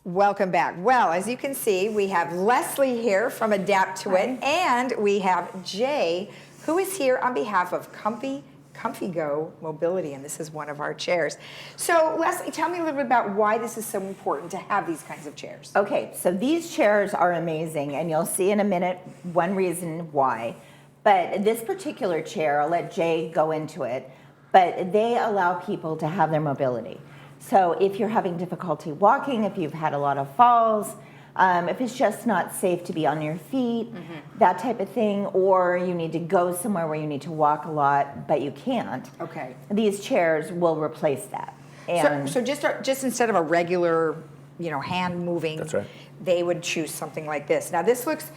Welcome back. Well, as you can see, we have Leslie here from Adapt-2-It, and we have Jay, who is here on behalf of Comfy Go Mobility, and this is one of our chairs. So, Leslie, tell me a little bit about why this is so important to have these kinds of chairs. Okay, so these chairs are amazing, and you'll see in a minute one reason why. But this particular chair, I'll let Jay go into it, but they allow people to have their mobility. So if you're having difficulty walking, if you've had a lot of falls, if it's just not safe to be on your feet, that type of thing, or you need to go somewhere where you need to walk a lot, but you can't. Okay. These chairs will replace that. And So just instead of a regular, hand moving, That's right. they would choose something like this. Now this looks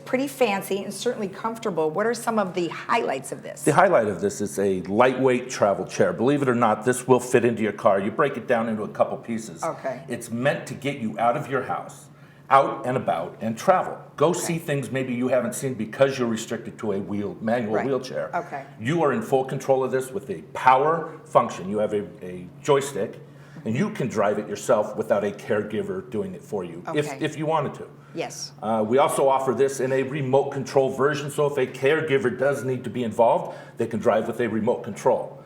pretty fancy and certainly comfortable. What are some of the highlights of this? The highlight of this is a lightweight travel chair. Believe it or not, this will fit into your car. You break it down into a couple pieces. Okay. It's meant to get you out of your house, out and about, and travel. Go see things maybe you haven't seen because you're restricted to a manual wheelchair. Okay. You are in full control of this with a power function. You have a joystick, and you can drive it yourself without a caregiver doing it for you, if you wanted to. Yes. We also offer this in a remote control version, so if a caregiver does need to be involved, they can drive with a remote control.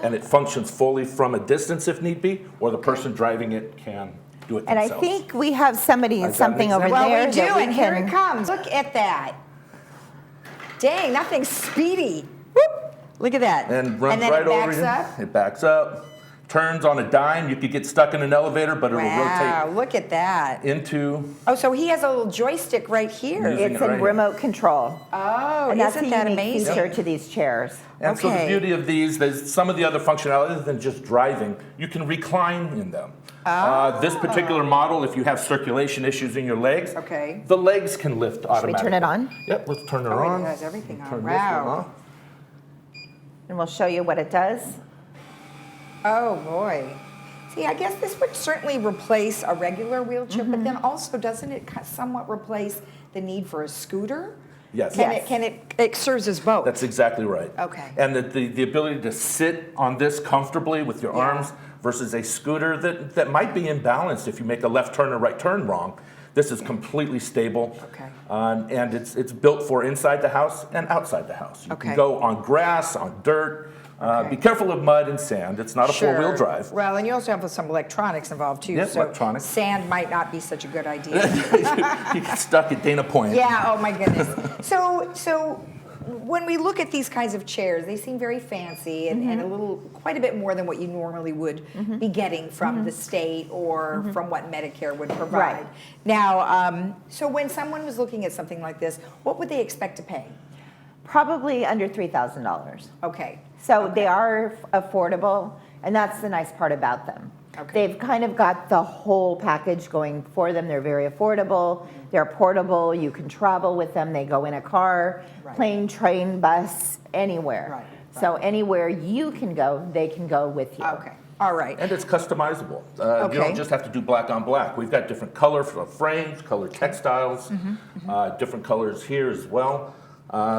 And it functions fully from a distance if need be, or the person driving it can do it And themselves. I think we have something over Well, there. we do, that we and here can- it comes. Look at that. Dang, that thing's speedy. Whoop. Look at that. And runs then right it over backs you. up. It backs up, turns on a dime. You could get stuck in an elevator, but it'll Wow, rotate look at that. into. Oh, so he has a little joystick right here. Using It's it a right here. remote control. Oh, And that's isn't a that unique amazing? feature to these chairs. And so the Okay. beauty of these, there's some of the other functionality other than just driving. You can recline in them. This particular model, if you have circulation issues in your legs, the legs can lift automatically. Should we turn it on? Yep, let's turn it Oh, on. it has everything on. Turn this one Wow. on. And we'll show you what it does. Oh, boy. See, I guess this would certainly replace a regular wheelchair, but then also doesn't it somewhat replace the need for a scooter? Yes. It serves as both. That's exactly right. Okay. And the ability to sit on this comfortably with your arms versus a scooter that might be imbalanced if you make a left turn or right turn wrong. This is completely stable. Okay. And it's built for inside the house and outside the house. You can go on grass, on dirt. Be careful of mud and sand. It's not a four-wheel drive. Well, and you also have some electronics involved too. Yes, so electronics. Sand might not be such a good idea. You get stuck at Dana Point. Yeah, oh my goodness. So when we look at these kinds of chairs, they seem very fancy and quite a bit more than what you normally would be getting from the state or from what Medicare would provide. Right. Now, so when someone was looking at something like this, what would they expect to pay? Probably under $3,000. Okay. So they are affordable, and that's the nice part about them. Okay. They've kind of got the whole package going for them. They're very affordable. They're portable. You can travel with them. They go in a car, plane, train, bus, anywhere. Right. So anywhere you can go, they can go with you. Okay. All right. And it's customizable. You don't just have to do black on black. We've got different color frames, color textiles, different colors here as well.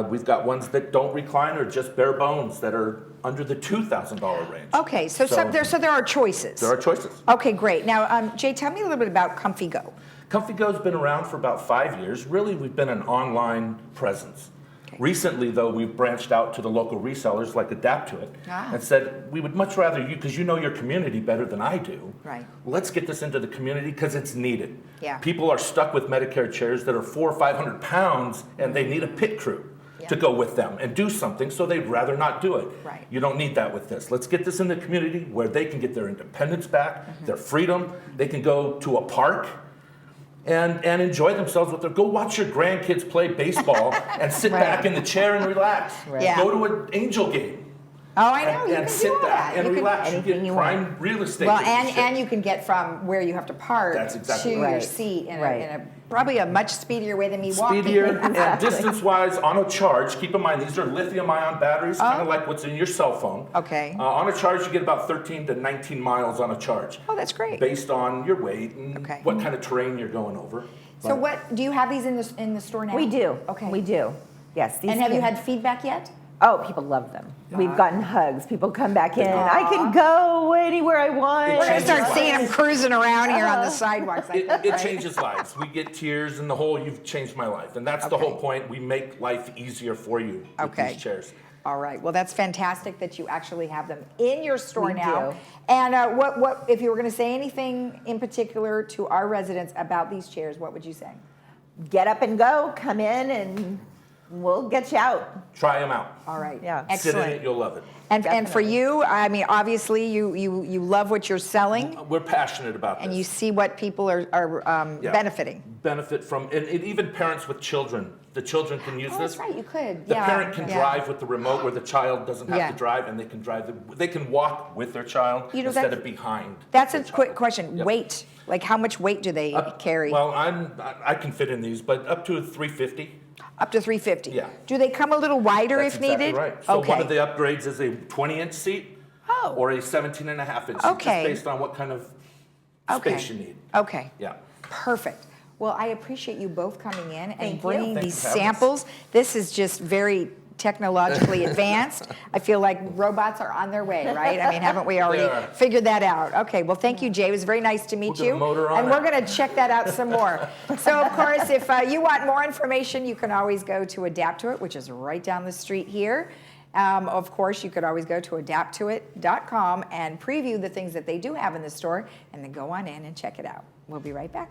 We've got ones that don't recline or just bare bones that are under the $2,000 range. Okay, so there are choices. There are choices. Okay, great. Now, Jay, tell me a little bit about Comfy Go. Comfy Go's been around for about 5 years. Really, we've been an online presence. Recently, though, we've branched out to the local resellers like Adapt-2-It and said, we would much rather you, because you know your community better than I do, let's get this into the community because it's needed. Yeah. People are stuck with Medicare chairs that are 400 or 500 pounds and they need a pit crew to go with them and do something, so they'd rather not do it. Right. You don't need that with this. Let's get this in the community where they can get their independence back, their freedom. They can go to a park and enjoy themselves with their, go watch your grandkids play baseball and sit back in the chair and relax. Yeah. Go to an Angel game. Oh, I know. You And can sit do all back that. and relax. You anything get you prime real estate. Well, with this shit. and you can get from where you have to park That's exactly to right. your seat in a probably a much speedier way than me walking. Speedier and distance-wise on a charge. Keep in mind, these are lithium-ion batteries, kind of like what's in your cell phone. Okay. On a charge, you get about 13 to 19 miles on a charge. Oh, that's great. Based on your weight and what kind of terrain you're going over. So what, do you have these in the store now? We do. Okay. We do. Yes. And have you had feedback yet? Oh, people love them. We've gotten hugs. People come back in. I can go anywhere I want. We're going to start Changes seeing them lives. cruising around here on the sidewalks. I think, It right? changes lives. We get tears and the whole, you've changed my life. And that's the whole Okay. point. We make life easier for you with Okay. these chairs. All right. Well, that's fantastic that you actually have them in your store We now. do. And what if you were going to say anything in particular to our residents about these chairs? What would you say? Get up and go. Come in and we'll get you out. Try them out. All right. Yeah. Excellent. Sit in it, you'll love it. And for Definitely. you, I mean, obviously, you love what you're selling, We're passionate about this. and you see what people are Yeah. benefiting. Benefit from, and even parents with children. The children can use Oh, this. that's right. You could. The Yeah, parent can yeah. drive with the remote where the child doesn't have Yeah. to drive, and they can drive. They can walk with their child You know, instead that's- of behind. That's a their quick child. question. Yep. Weight, like how much weight do they carry? Well, I can fit in these, but up to 350. Up to 350. Yeah. Do they come a little wider That's if exactly needed? right. So Okay. one of the upgrades is a 20-inch seat Oh. or a 17.5-inch seat, Okay. just based on what kind of Okay. space you need. Okay. Yeah. Perfect. Well, I appreciate you both coming in and Thank you. bringing Thanks these for having us. samples. This is just very technologically advanced. I feel like robots are on their way, right? I mean, haven't we already They are. figured that out? Okay, well, thank you, Jay. It was very nice to meet We'll get you. a motor on And we're it. going to check that out some more. So, of course, if you want more information, you can always go to Adapt-to-It, which is right down the street here. Of course, you could always go to Adapt-to-It.com and preview the things that they do have in the store, and then go on in and check it out. We'll be right back.